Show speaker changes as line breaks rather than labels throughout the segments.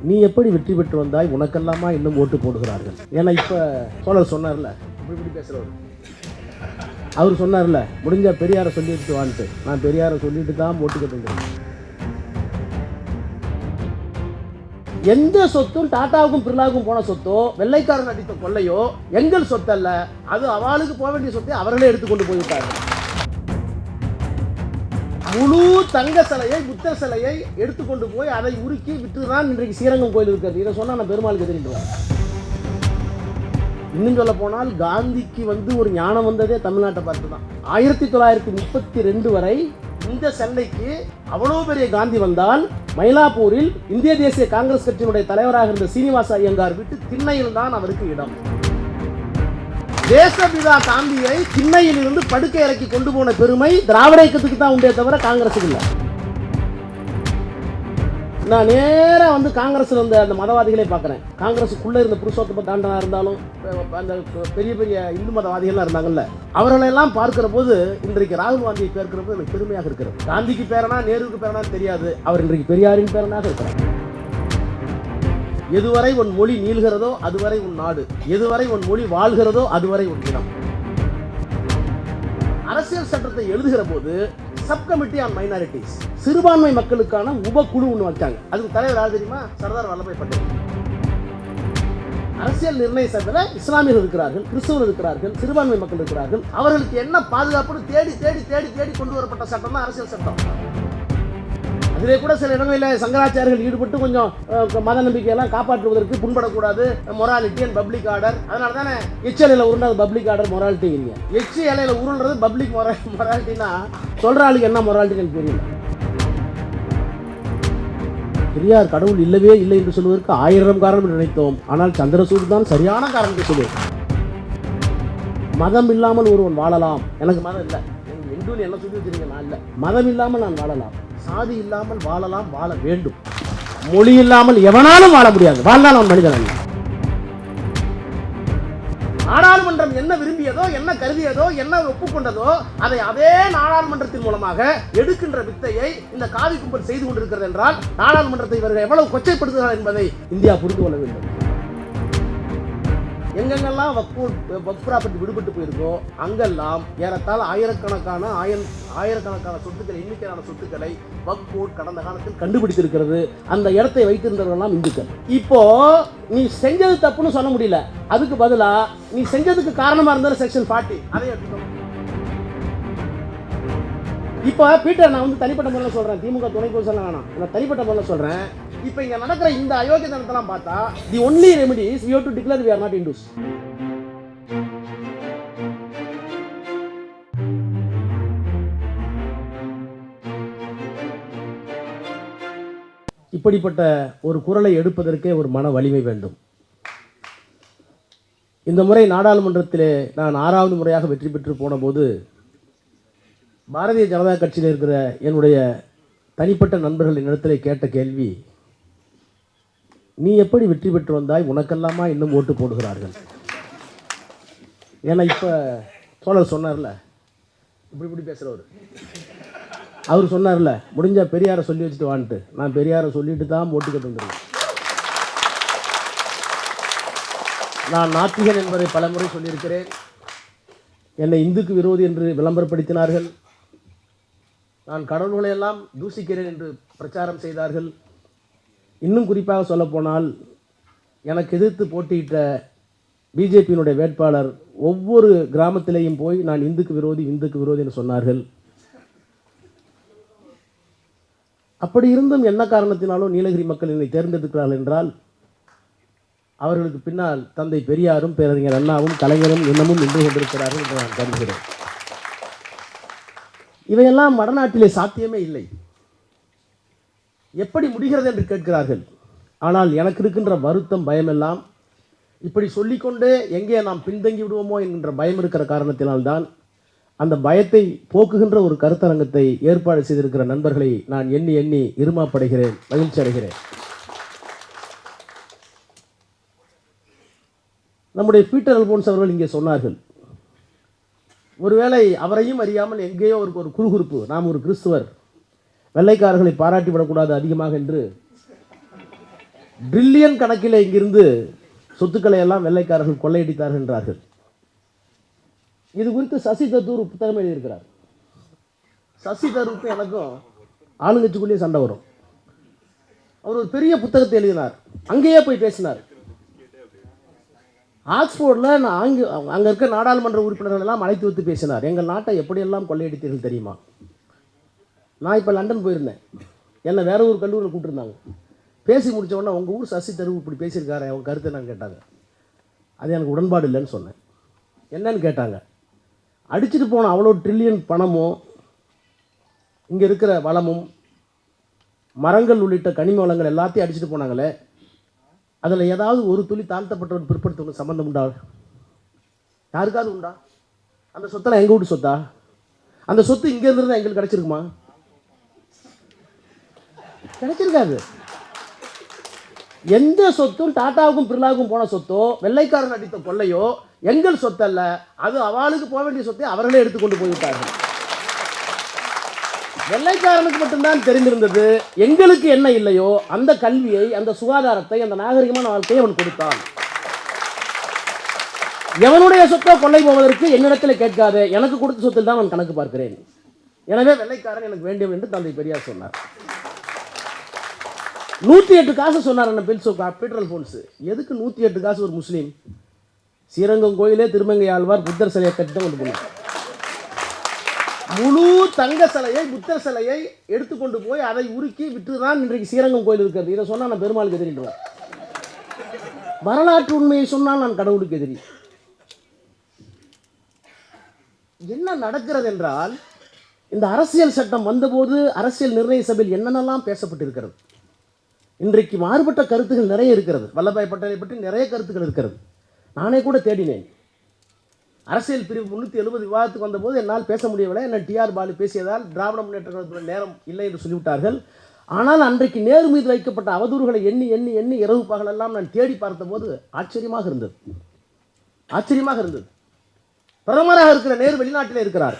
நீ எப்படி வெற்றி பெற்று வந்தாய், உனக்கெல்லாமா இன்னும் ஓட்டு போடுகிறார்கள். ஏன்னா இப்போ சோழர் சொன்னார்ல, இப்படி பேசுகிறவர், அவர் சொன்னார்ல, முடிஞ்சா பெரியாரை சொல்லிட்டு வான்ட்டு. நான் பெரியாரை சொல்லிட்டு தான் ஓட்டு கேட்டுக்கிறேன். எந்த சொத்தும் டாட்டாவுக்கும் பிர்லாவுக்கும் போன சொத்தோ, வெள்ளைக்காரன் அடித்த கொள்ளையோ எங்கள் சொத்து அல்ல. அது அவளுக்கு போக வேண்டிய சொத்தை அவர்களே எடுத்துக்கொண்டு போய்விட்டார்கள். முழு தங்க சிலையை, புத்தர் சிலையை எடுத்துக்கொண்டு போய் அதை உருக்கி விட்டுதான் இன்றைக்கு ஸ்ரீரங்கம் கோயில் இருக்கிறது. இதை சொன்னா நான் பெருமாளுக்கு எதிரிடுவேன். இன்னும் சொல்ல போனால் காந்திக்கு ஒரு ஞானம் வந்ததே தமிழ்நாட்டை பார்த்து தான். 1932 வரை இந்த சென்னைக்கு அவ்வளவு பெரிய காந்தி வந்தால், மயிலாப்பூரில் இந்திய தேசிய காங்கிரஸ் கட்சியினுடைய தலைவராக இருந்த சீனிவாச ஐயங்கார் வீட்டு திண்ணையில் தான் அவருக்கு இடம். தேசபிதா காந்தியை திண்ணையில் இருந்து படுக்கை இறக்கி கொண்டு போன பெருமை திராவிட இயக்கத்துக்கு தான் உண்டே தவிர காங்கிரஸுக்கு இல்லை. நான் நேராக காங்கிரஸில் இருந்த அந்த மதவாதிகளே பார்க்குறேன். காங்கிரஸுக்குள்ளே இருந்த புருஷோத்தம தாண்டனா இருந்தாலும், அந்த பெரிய பெரிய இந்து மதவாதிகள்லாம் இருந்தாங்கல்ல, அவர்களெல்லாம் பார்க்கிற போது இன்றைக்கு ராகுல் காந்தியை பேர்க்கிற போது எனக்கு பெருமையாக இருக்கிறது. காந்திக்கு பேரனா நேருவுக்கு பேரனான்னு தெரியாது, அவர் இன்றைக்கு பெரியாரின் பேரனாக இருக்கிறார். எதுவரை உன் மொழி நீள்கிறதோ அதுவரை உன் நாடு, எதுவரை உன் மொழி வாழ்கிறதோ அதுவரை உன் இனம். அரசியல் சட்டத்தை எழுதுகிற போது சப் கமிட்டி ஆன் மைனாரிட்டிஸ், சிறுபான்மை மக்களுக்கான உபக்குழு ஒன்று வச்சாங்க. அதுக்கு தலைவர் யார் தெரியுமா? சர்தார் வல்லபாய் பட்டேல். அரசியல் நிர்ணய சபையில் இஸ்லாமியர்கள் இருக்கிறார்கள், கிறிஸ்தவர்கள் இருக்கிறார்கள், சிறுபான்மை மக்கள் இருக்கிறார்கள். அவர்களுக்கு என்ன பாதுகாப்புன்னு தேடி தேடி தேடி தேடி கொண்டு வரப்பட்ட சட்டம் தான் அரசியல் சட்டம். அதிலே கூட சில இடங்களில் சங்கராச்சாரியர்கள் ஈடுபட்டு கொஞ்சம் மத நம்பிக்கையெல்லாம் காப்பாற்றுவதற்கு புண்படக்கூடாது, மொராலிட்டி அண்ட் பப்ளிக் ஆர்டர். அதனால தானே எச் இலையில உருண்டது பப்ளிக் ஆர்டர் மொராலிட்டிங்கிறீங்க. எச் இலையில உருள்றது பப்ளிக் மொராலிட்டினா சொல்ற ஆளுக்கு என்ன மொராலிட்டின்னு தெரியல. பெரியார் கடவுள் இல்லவே இல்லை என்று சொல்வதற்கு 1000 காரணம் நினைத்தோம். ஆனால் சந்திரசூட் தான் சரியான காரணத்தை சொல்லுவேன். மதம் இல்லாமல் ஒருவன் வாழலாம். எனக்கு மதம் இல்லை, இந்துன்னு என்ன சொல்லி வச்சிருக்கீங்க? நான் இல்லை. மதம் இல்லாமல் நான் வாழலாம், சாதி இல்லாமல் வாழலாம், வாழ வேண்டும். மொழி இல்லாமல் எவனாலும் வாழ முடியாது, வாழ்ந்தால் அவன் மனிதன் அல்ல. நாடாளுமன்றம் என்ன விரும்பியதோ, என்ன கருதியதோ, என்ன ஒப்புக்கொண்டதோ அதை அதே நாடாளுமன்றத்தின் மூலமாக எடுக்கின்ற வித்தையை இந்த காவி கும்பல் செய்து கொண்டிருக்கிறது என்றால், நாடாளுமன்றத்தை இவர்கள் எவ்வளவு கொச்சைப்படுத்துகிறார்கள் என்பதை இந்தியா புரிந்து கொள்ள வேண்டும். எங்கெங்கெல்லாம் வக்ஃப் ப்ராப்பர்ட்டி விடுபட்டு போயிருக்கோ அங்கெல்லாம் ஏறத்தாழ ஆயிரக்கணக்கான சொத்துக்கள், எண்ணிக்கையான சொத்துக்களை வக்ஃப் போர்டு கடந்த காலத்தில் கண்டுபிடித்திருக்கிறது. அந்த இடத்தை வைத்திருந்தவர்களெல்லாம் இந்துக்கள். இப்போ நீ செஞ்சது தப்புன்னு சொல்ல முடியல, அதுக்கு பதிலா நீ செஞ்சதுக்கு காரணமா இருந்தாலும் செக்ஷன் 40 அதை எடுத்துக்கணும். இப்போ பீட்டர், நான் தனிப்பட்ட முறையில் சொல்றேன், திமுக துணை பொதுச் வேணாம், நான் தனிப்பட்ட முறையில் சொல்றேன். இப்போ இங்க நடக்கிற இந்த அயோக்கியத்தனத்தெல்லாம் பார்த்தா, the only remedy is we have to declare we are not Hindus. இப்படிப்பட்ட ஒரு குரலை எடுப்பதற்கே ஒரு மன வலிமை வேண்டும். இந்த முறை நாடாளுமன்றத்திலே நான் 6வது முறையாக வெற்றி பெற்று போன போது, பாரதிய ஜனதா கட்சியில் இருக்கிற என்னுடைய தனிப்பட்ட நண்பர்கள் என்னிடத்திலே கேட்ட கேள்வி, நீ எப்படி வெற்றி பெற்று வந்தாய், உனக்கெல்லாமா இன்னும் ஓட்டு போடுகிறார்கள். ஏன்னா இப்போ சோழர் சொன்னார்ல, இப்படி பேசுகிறவர், அவர் சொன்னார்ல, முடிஞ்சா பெரியாரை சொல்லி வச்சுட்டு வான்ட்டு. நான் பெரியாரை சொல்லிட்டு தான் ஓட்டு கேட்டு வந்துருக்கேன். நான் நாத்திகன் என்பதை பல முறை சொல்லியிருக்கிறேன். என்னை இந்துக்கு விரோதி என்று விளம்பரப்படுத்தினார்கள். நான் கடவுள்களை எல்லாம் தூசிக்கிறேன் என்று பிரச்சாரம் செய்தார்கள். இன்னும் குறிப்பாக சொல்லப்போனால், எனக்கு எதிர்த்து போட்டியிட்ட பிஜேபியினுடைய வேட்பாளர் ஒவ்வொரு கிராமத்திலேயும் போய் நான் இந்துக்கு விரோதி என்று சொன்னார்கள். அப்படி இருந்தும் என்ன காரணத்தினாலும் நீலகிரி மக்கள் என்னை தேர்ந்தெடுக்கிறார்கள் என்றால், அவர்களுக்கு பின்னால் தந்தை பெரியாரும் பேரறிஞர் அண்ணாவும் கலைஞரும் இன்னமும் நின்று கொண்டிருக்கிறார்கள் என்று நான் கருதுகிறேன். இவையெல்லாம் வடநாட்டிலே சாத்தியமே இல்லை. எப்படி முடிகிறது என்று கேட்கிறார்கள். ஆனால் எனக்கு இருக்கின்ற வருத்தம், பயமெல்லாம் இப்படி சொல்லிக்கொண்டே எங்கே நாம் பின்தங்கி விடுவோமோ என்கின்ற பயம் இருக்கிற காரணத்தினால்தான் அந்த பயத்தை போக்குகின்ற ஒரு கருத்தரங்கத்தை ஏற்பாடு செய்திருக்கிற நண்பர்களை நான் எண்ணி எண்ணி இருமாப்படைகிறேன், மகிழ்ச்சி அடைகிறேன். நம்முடைய பீட்டர் அல்போன்ஸ் அவர்கள் இங்கே சொன்னார்கள், ஒருவேளை அவரையும் அறியாமல் எங்கேயோ ஒரு குறுகுறுப்பு, நாம் ஒரு கிறிஸ்துவர், வெள்ளைக்காரர்களை பாராட்டி விடக்கூடாது அதிகமாக என்று ட்ரில்லியன் கணக்கில் இங்கிருந்து சொத்துக்களை எல்லாம் வெள்ளைக்காரர்கள் கொள்ளையடித்தார்கள் என்றார்கள். இது குறித்து சசி தரூர் புத்தகம் எழுதியிருக்கிறார். சசி தரூருக்கும் எனக்கும் ஆளுங்கட்சிக்குள்ளேயே சண்டை வரும். அவர் ஒரு பெரிய புத்தகத்தை எழுதினார், அங்கேயே போய் பேசினார். ஆக்ஸ்போர்டில் நான் அங்கே இருக்க நாடாளுமன்ற உறுப்பினர்கள் எல்லாம் அழைத்து வைத்து பேசினார். எங்கள் நாட்டை எப்படியெல்லாம் கொள்ளையடித்தீர்கள் தெரியுமா? நான் இப்போ லண்டன் போயிருந்தேன், என்னை வேற ஒரு கல்லூரியில் கூப்பிட்டுருந்தாங்க. பேசி முடித்த உடனே உங்கள் ஊர் சசி தரூர் இப்படி பேசியிருக்காரு, அவங்க கருத்து என்னன்னு கேட்டாங்க. அது எனக்கு உடன்பாடு இல்லைன்னு சொன்னேன். என்னன்னு கேட்டாங்க. அடிச்சுட்டு போன அவ்வளோ ட்ரில்லியன் பணமும் இங்கே இருக்கிற வளமும் மரங்கள் உள்ளிட்ட கனிம வளங்கள் எல்லாத்தையும் அடிச்சுட்டு போனாங்களே, அதில் ஏதாவது ஒரு துளி தாழ்த்தப்பட்டவன் பிற்படுத்தவனுக்கு சம்மந்தம் உண்டா? யாருக்காவது உண்டா? அந்த சொத்தெல்லாம் எங்கள் வீட்டு சொத்தா? அந்த சொத்து இங்கே இருந்திருந்தா எங்களுக்கு கிடைச்சிருக்குமா? கிடைச்சிருக்காது. எந்த சொத்தும் டாட்டாவுக்கும் பிர்லாவுக்கும் போன சொத்தோ வெள்ளைக்காரன் அடித்த கொள்ளையோ எங்கள் சொத்தல்ல, அது அவளுக்கு போக வேண்டிய சொத்தை அவர்களே எடுத்துக்கொண்டு போய்விட்டார்கள். வெள்ளைக்காரனுக்கு மட்டும்தான் தெரிந்திருந்தது எங்களுக்கு என்ன இல்லையோ அந்த கல்வியை, அந்த சுகாதாரத்தை, அந்த நாகரிகமான வாழ்க்கையை அவன் கொடுத்தான். எவனுடைய சொத்தை கொள்ளை போவதற்கு என்னிடத்தில் கேட்காதே, எனக்கு கொடுத்த சொத்தில் தான் நான் கணக்கு பார்க்கிறேன். எனவே வெள்ளைக்காரன் எனக்கு வேண்டும் என்று தந்தை பெரியார் சொன்னார். 108 காசு சொன்னார் என்ன பெட்ரோல் போன்ஸ். எதுக்கு 108 காசு ஒரு முஸ்லீம்? ஸ்ரீரங்கம் கோயிலே திருமங்கை ஆழ்வார் புத்தர் சிலையை கட்டிதான் கொண்டு போனார். முழு தங்க சிலையை, புத்தர் சிலையை எடுத்துக்கொண்டு போய் அதை உருக்கி விட்டுதான் இன்றைக்கு ஸ்ரீரங்கம் கோயில் இருக்கிறது. இதை சொன்னால் நான் பெருமாளுக்கு எதிரிடுவேன். வரலாற்று உண்மையை சொன்னால் நான் கடவுளுக்கு எதிரி. என்ன நடக்கிறது என்றால், இந்த அரசியல் சட்டம் வந்தபோது அரசியல் நிர்ணய சபையில் என்னென்னலாம் பேசப்பட்டிருக்கிறது. இன்றைக்கு மாறுபட்ட கருத்துகள் நிறைய இருக்கிறது. வல்லபாய் பட்டேலை பற்றி நிறைய கருத்துக்கள் இருக்கிறது. நானே கூட தேடினேன். அரசியல் பிரிவு 370 விவாதத்துக்கு வந்தபோது என்னால் பேச முடியவில்லை. என்ன டிஆர் பாலு பேசியதால் திராவிட முன்னேற்ற கழகத்துடைய நேரம் இல்லை என்று சொல்லிவிட்டார்கள். ஆனால் அன்றைக்கு நேரு மீது வைக்கப்பட்ட அவதூறுகளை எண்ணி எண்ணி எண்ணி இரவு பகலெல்லாம் நான் தேடி பார்த்தபோது ஆச்சரியமாக இருந்தது. ஆச்சரியமாக இருந்தது. பிரதமராக இருக்கிற நேரு வெளிநாட்டிலே இருக்கிறார்.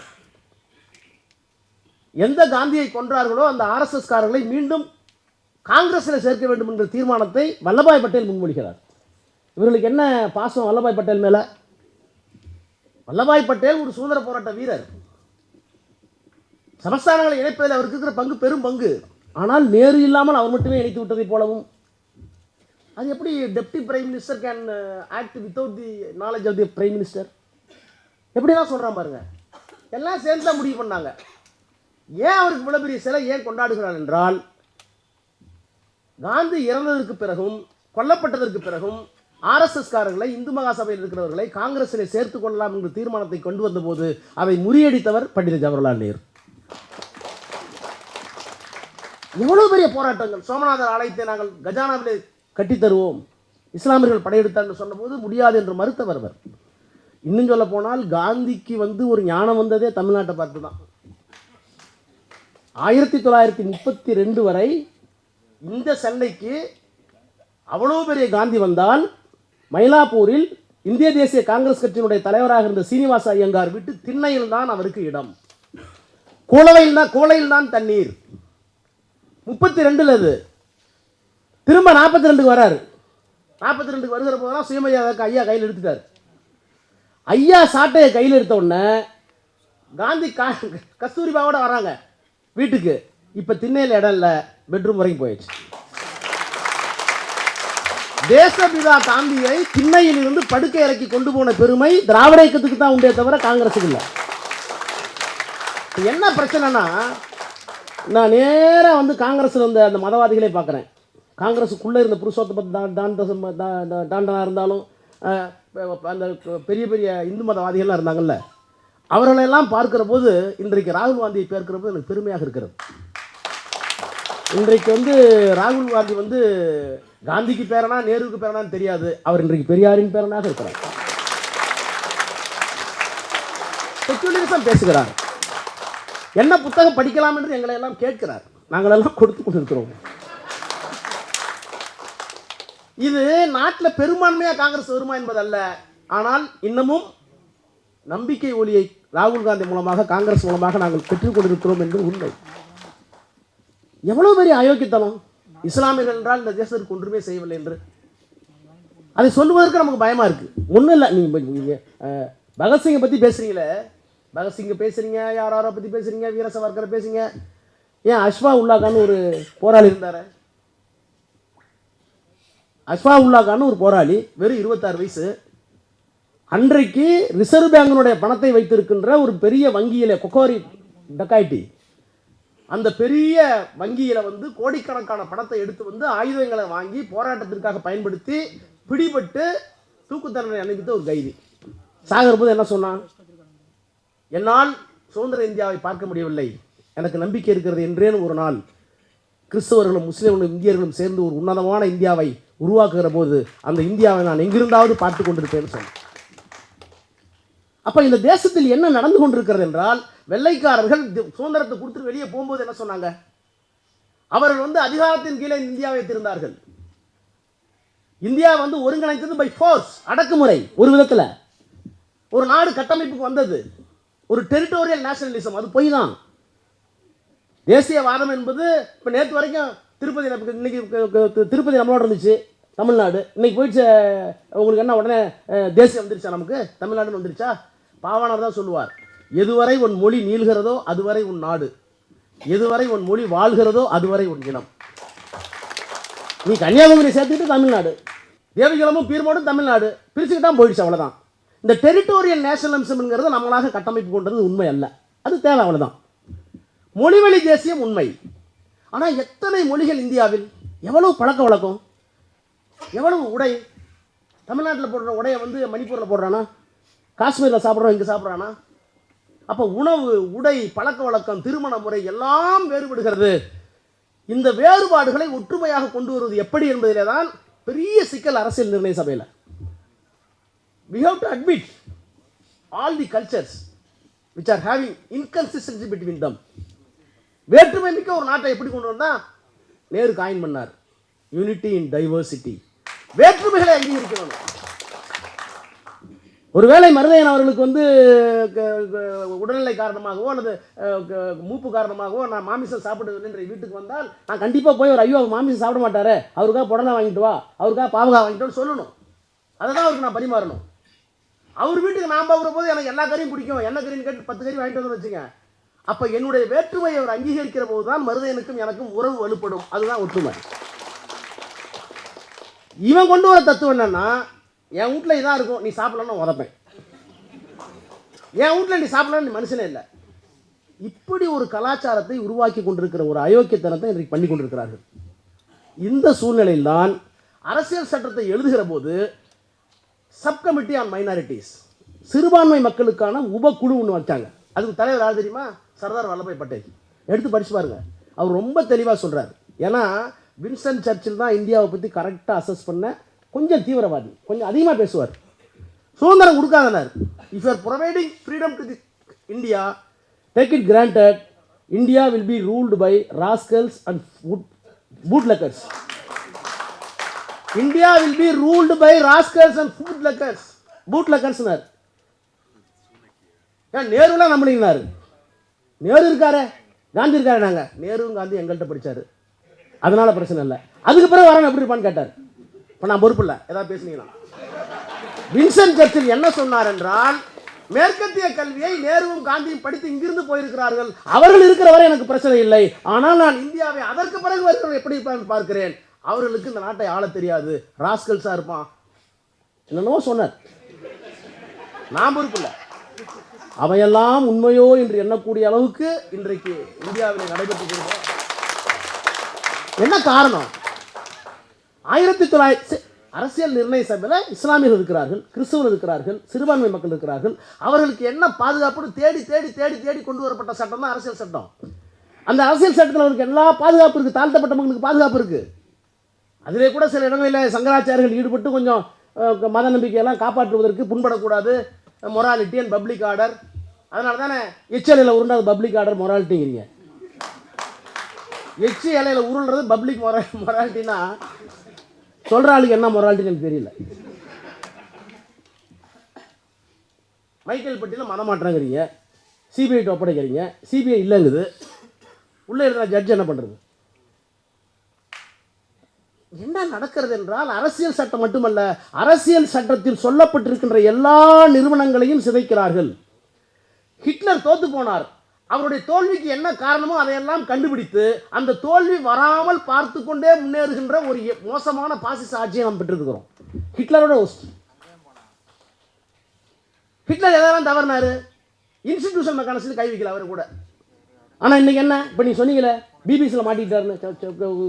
எந்த காந்தியை கொன்றார்களோ அந்த ஆர்எஸ்எஸ் காரர்களை மீண்டும் காங்கிரஸில் சேர்க்க வேண்டும் என்ற தீர்மானத்தை வல்லபாய் பட்டேல் முன்மொழிகிறார். இவர்களுக்கு என்ன பாசம் வல்லபாய் பட்டேல் மேலே? வல்லபாய் பட்டேல் ஒரு சுதந்திர போராட்ட வீரர். சமஸ்தானங்களை இணைப்பதில் அவருக்கு இருக்கிற பங்கு பெரும் பங்கு. ஆனால் நேரு இல்லாமல் அவர் மட்டுமே இணைத்து விட்டதை போலவும், அது எப்படி deputy prime minister can act without the knowledge of the prime minister? எப்படிலாம் சொல்கிறான் பாருங்க. எல்லாம் சேர்ந்து தான் முடிவு பண்ணாங்க. ஏன் அவருக்கு இவ்வளோ பெரிய சிலை ஏன் கொண்டாடுகிறார் என்றால், காந்தி இறந்ததற்கு பிறகும் கொல்லப்பட்டதற்கு பிறகும் ஆர்எஸ்எஸ் காரர்களை, இந்து மகாசபையில் இருக்கிறவர்களை காங்கிரஸில் சேர்த்துக் கொள்ளலாம் என்ற தீர்மானத்தை கொண்டு வந்தபோது அதை முறியடித்தவர் பண்டித ஜவஹர்லால் நேரு. எவ்வளவு பெரிய போராட்டங்கள். சோமநாதர் ஆலயத்தை நாங்கள் கஜானாவிலே கட்டித்தருவோம், இஸ்லாமியர்கள் படையெடுத்தார் சொன்னபோது முடியாது என்று மறுத்தவர் அவர். இன்னும் சொல்ல போனால் காந்திக்கு ஒரு ஞானம் வந்ததே தமிழ்நாட்டை பார்த்து தான். 1932 வரை இந்த சென்னைக்கு அவ்வளோ பெரிய காந்தி வந்தால் மயிலாப்பூரில் இந்திய தேசிய காங்கிரஸ் கட்சியினுடைய தலைவராக இருந்த சீனிவாச ஐயங்கார் வீட்டு திண்ணையில் தான் அவருக்கு இடம். கோளையில் தான் தண்ணீர். 32 அது. திரும்ப 42 வராரு. 42 வருகிற போதெல்லாம் சுயமரியாதைக்கு ஐயா கையில் எடுத்துட்டார். ஐயா சாட்டையை கையில் எடுத்த உடனே காந்தி கஸ்தூரிபாவோட வராங்க வீட்டுக்கு. இப்போ திண்ணையில் இடம் இல்லை, பெட்ரூம் வரைக்கும் போயிடுச்சு. தேசபிதா காந்தியை திண்ணையில் இருந்து படுக்கை இறக்கி கொண்டு போன பெருமை திராவிட இயக்கத்துக்கு தான் உண்டே தவிர காங்கிரஸுக்கு இல்லை. என்ன பிரச்சனைனா, நான் நேராக காங்கிரஸில் இருந்த அந்த மதவாதிகளே பார்க்குறேன். காங்கிரஸுக்குள்ளே இருந்த புருஷோத்தம தாண்டனா இருந்தாலும் அந்த பெரிய பெரிய இந்து மதவாதிகள்லாம் இருந்தாங்கல்ல, அவர்களெல்லாம் பார்க்கிற போது இன்றைக்கு ராகுல் காந்தியை பார்க்கிற போது எனக்கு பெருமையாக இருக்கிறது. இன்றைக்கு ராகுல் காந்தி காந்திக்கு பேரனா நேருவுக்கு பேரனான்னு தெரியாது, அவர் இன்றைக்கு பெரியாரின் பேரனாக இருக்கிறார். செக்குலரிசம் பேசுகிறார். என்ன புத்தகம் படிக்கலாம் என்று எங்களை எல்லாம் கேட்கிறார். நாங்கள் எல்லாம் கொடுத்து கொண்டிருக்கிறோம். இது நாட்டில் பெரும்பான்மையாக காங்கிரஸ் வருமா என்பதல்ல. ஆனால் இன்னமும் நம்பிக்கை ஒளியை ராகுல் காந்தி மூலமாக, காங்கிரஸ் மூலமாக நாங்கள் பெற்றுக் கொண்டிருக்கிறோம் என்று உண்மை. எவ்வளவு பெரிய அயோக்கியத்தனம். இஸ்லாமியர்கள் என்றால் இந்த தேசத்திற்கு ஒன்றுமே செய்யவில்லை என்று. அதை சொல்லுவதற்கு நமக்கு பயமா இருக்கு. ஒன்றும் இல்லை, நீங்கள் பகத்சிங்கை பற்றி பேசுறீங்களே, பகத்சிங்கை பேசுறீங்க, யாரோ பற்றி பேசுறீங்க, வீர சவர்கரை பேசுறீங்க. ஏன் அஷ்ஃபா உல்லா கான் ஒரு போராளி இருந்தார், அஷ்ஃபா உல்லா கான் ஒரு போராளி, வெறும் 26 வயசு. அன்றைக்கு ரிசர்வ் பேங்கினுடைய பணத்தை வைத்திருக்கின்ற ஒரு பெரிய வங்கியில் கொக்கோரி டக்காய்டி, அந்த பெரிய வங்கியில் வந்து கோடிக்கணக்கான பணத்தை எடுத்து வந்து ஆயுதங்களை வாங்கி போராட்டத்திற்காக பயன்படுத்தி பிடிபட்டு தூக்கு தண்டனை அனுப்பித்த ஒரு கைதி. சாகிற போது என்ன சொன்னான்? என்னால் சுதந்திர இந்தியாவை பார்க்க முடியவில்லை, எனக்கு நம்பிக்கை இருக்கிறது என்றேன் ஒரு நாள் கிறிஸ்தவர்களும் முஸ்லிம்களும் இந்தியர்களும் சேர்ந்து ஒரு உன்னதமான இந்தியாவை உருவாக்குகிற போது அந்த இந்தியாவை நான் எங்கிருந்தாவது பார்த்து கொண்டிருப்பேன்னு சொன்னேன். அப்போ இந்த தேசத்தில் என்ன நடந்து கொண்டிருக்கிறது என்றால், வெள்ளைக்காரர்கள் சுதந்திரத்தை கொடுத்துட்டு வெளியே போகும்போது என்ன சொன்னாங்க? அவர்கள் வந்து அதிகாரத்தின் கீழே இந்தியாவை திருந்தார்கள். இந்தியா வந்து ஒருங்கிணைத்தது பை ஃபோர்ஸ், அடக்குமுறை. ஒரு விதத்தில் ஒரு நாடு கட்டமைப்புக்கு வந்தது ஒரு டெரிட்டோரியல் நேஷனலிசம், அது பொய் தான். தேசியவாதம் என்பது இப்போ நேற்று வரைக்கும் திருப்பதி, இன்னைக்கு திருப்பதி நம்மளோட இருந்துச்சு தமிழ்நாடு, இன்னைக்கு போயிடுச்சு. உங்களுக்கு என்ன உடனே தேசியம் வந்துருச்சா? நமக்கு தமிழ்நாடுன்னு வந்துருச்சா? பாவாணர் தான் சொல்லுவார், எதுவரை உன் மொழி நீள்கிறதோ அதுவரை உன் நாடு, எதுவரை உன் மொழி வாழ்கிறதோ அதுவரை உன் இனம். நீ கன்னியாகுமரி சேர்த்துக்கிட்டு தமிழ்நாடு, தேவிகுளமும் பீர்மோடும் தமிழ்நாடு, பிரிச்சுக்கிட்டான் போயிடுச்சு, அவ்வளோதான். இந்த டெரிட்டோரியல் நேஷனலிசம்ங்கிறது நம்மளாக கட்டமைப்பு கொண்டது உண்மை அல்ல, அது தேவை, அவ்வளோதான். மொழிவழி தேசியம் உண்மை. ஆனால் எத்தனை மொழிகள் இந்தியாவில், எவ்வளவு பழக்க வழக்கம், எவ்வளவு உடை. தமிழ்நாட்டில் போடுற உடையை வந்து மணிப்பூரில் போடுறானா, காஷ்மீரில் சாப்பிட்றோம், இங்கே சாப்பிட்றானா? அப்போ உணவு, உடை, பழக்க வழக்கம், திருமண முறை எல்லாம் வேறுபடுகிறது. இந்த வேறுபாடுகளை ஒற்றுமையாக கொண்டு வருவது எப்படி என்பதிலே தான் பெரிய சிக்கல் அரசியல் நிர்ணய சபையில். We have to admit all the cultures which are having inconsistency between them. வேற்றுமை மிக்க ஒரு நாட்டை எப்படி கொண்டு வந்தா? நேரு காயின் பண்ணார், யூனிட்டி இன் டைவர்சிட்டி. வேற்றுமைகளை அங்கீகரிக்கணும். ஒருவேளை மருதையன் அவர்களுக்கு வந்து உடல்நிலை காரணமாகவோ அல்லது மூப்பு காரணமாகவோ நான் மாமிசம் சாப்பிடுவேன் என்ற வீட்டுக்கு வந்தால் நான் கண்டிப்பாக போய் ஒரு ஐயோ மாமிசம் சாப்பிட மாட்டாரு, அவருக்காக புடலை வாங்கிட்டு வா, அவருக்காக பாவகா வாங்கிட்டு சொல்லணும். அதை தான் அவருக்கு நான் பரிமாறணும். அவர் வீட்டுக்கு நான் போகிற போது எனக்கு எல்லா கறியும் பிடிக்கும், என்ன கறின்னு கேட்டு 10 கறி வாங்கிட்டு வந்து வச்சுங்க. அப்போ என்னுடைய வேற்றுமையை அவர் அங்கீகரிக்கிற போது தான் மருதையனுக்கும் எனக்கும் உறவு வலுப்படும். அதுதான் ஒற்றுமை. இவன் கொண்டு வர தத்துவம் என்னன்னா, என் வீட்டில் இதான் இருக்கும், நீ சாப்பிடலன்னு உதப்பேன், என் வீட்டில் நீ சாப்பிடலன்னு நீ மனுஷனே இல்லை. இப்படி ஒரு கலாச்சாரத்தை உருவாக்கி கொண்டிருக்கிற ஒரு அயோக்கியத்தனத்தை இன்றைக்கு பண்ணி கொண்டிருக்கிறார்கள். இந்த சூழ்நிலையில் தான் அரசியல் சட்டத்தை எழுதுகிற போது சப்கமிட்டி ஆன் மைனாரிட்டிஸ், சிறுபான்மை மக்களுக்கான உபக்குழு ஒன்று வச்சாங்க. அதுக்கு தலைவர் யார் தெரியுமா? சர்தார் வல்லபாய் பட்டேல். எடுத்து படிச்சு பாருங்க, அவர் ரொம்ப தெளிவாக சொல்கிறார். ஏன்னா வின்ஸ்டன் சர்ச்சில் தான் இந்தியாவை பற்றி கரெக்டாக அசஸ் பண்ண கொஞ்சம் தீவிரவாதி, கொஞ்சம் அதிகமாக பேசுவார். சுதந்திரம் கொடுக்காதனர். If you are providing freedom to the India, take it granted, India will be ruled by rascals and bootleggers. India will be ruled by rascals and bootleggers. பூட்லெக்கர்ஸ்னார். ஏன் நேருலாம் நம்பினார்? நேரு இருக்காரு, காந்தி இருக்காரு. நாங்கள் நேருவும் காந்தி எங்கள்கிட்ட படித்தார், அதனால பிரச்சனை இல்லை. அதுக்கு பிறகு வரவன் எப்படி இருப்பான்னு கேட்டார். இப்போ நான் பொறுப்பு இல்லை, ஏதாவது பேசுனீங்களா? வின்ஸ்டன் சர்ச்சில் என்ன சொன்னார் என்றால், மேற்கத்திய கல்வியை நேருவும் காந்தியும் படித்து இங்கிருந்து போயிருக்கிறார்கள், அவர்கள் இருக்கிற வரை எனக்கு பிரச்சனை இல்லை. ஆனால் நான் இந்தியாவை அதற்கு பிறகு வருகிறவர்கள் எப்படி இருப்பான்னு பார்க்கிறேன், அவர்களுக்கு இந்த நாட்டை ஆள தெரியாது, ராஸ்கல்ஸாக இருப்பான், என்னென்னவோ சொன்னார். நான் பொறுப்பு இல்லை. அவையெல்லாம் உண்மையோ என்று எண்ணக்கூடிய அளவுக்கு இன்றைக்கு இந்தியாவில் நடைபெற்று என்ன காரணம்? 1900 அரசியல் நிர்ணய சபையில் இஸ்லாமியர்கள் இருக்கிறார்கள், கிறிஸ்தவர்கள் இருக்கிறார்கள், சிறுபான்மை மக்கள் இருக்கிறார்கள். அவர்களுக்கு என்ன பாதுகாப்புன்னு தேடி தேடி தேடி தேடி கொண்டு வரப்பட்ட சட்டம் தான் அரசியல் சட்டம். அந்த அரசியல் சட்டத்தில் அவருக்கு எல்லா பாதுகாப்பு இருக்குது, தாழ்த்தப்பட்ட மக்களுக்கு பாதுகாப்பு இருக்குது. அதிலே கூட சில இடங்களில் சங்கராச்சாரியர்கள் ஈடுபட்டு கொஞ்சம் மத நம்பிக்கையெல்லாம் காப்பாற்றுவதற்கு புண்படக்கூடாது, மொராலிட்டி அண்ட் பப்ளிக் ஆர்டர். அதனால தானே எச்சி இலையில் உருண்டாது பப்ளிக் ஆர்டர் மொராலிட்டிங்கிறீங்க. எச்சி இலையில் உருள்றது பப்ளிக் மொராலிட்டின்னா சொல்கிற ஆளுக்கு என்ன மொராலிட்டின்னு எனக்கு தெரியல. மைக்கேல் பட்டியில் மனமாற்றங்கிறீங்க, சிபிஐ ஒப்படைக்கிறீங்க, சிபிஐ இல்லைங்குது, உள்ளே இருக்கிற ஜட்ஜ் என்ன பண்ணுறது? என்ன நடக்கிறது என்றால் அரசியல் சட்டம் மட்டுமல்ல, அரசியல் சட்டத்தில் சொல்லப்பட்டிருக்கின்ற எல்லா நிறுவனங்களையும் சிதைக்கிறார்கள். ஹிட்லர் தோத்து போனார். அவருடைய தோல்விக்கு என்ன காரணமோ அதையெல்லாம் கண்டுபிடித்து அந்த தோல்வி வராமல் பார்த்து கொண்டே முன்னேறுகின்ற ஒரு மோசமான பாசிச ஆட்சியை நாம் பெற்றிருக்கிறோம். ஹிட்லரோட ஹோஸ்ட். ஹிட்லர் எதெல்லாம் தவறினாரு? இன்ஸ்டிடியூஷன் மெக்கானிசத்தில் கை வைக்கல அவர் கூட. ஆனால் இன்னைக்கு என்ன, இப்போ நீ சொன்னீங்களே பிபிசியில் மாட்டிக்கிட்டாருன்னு,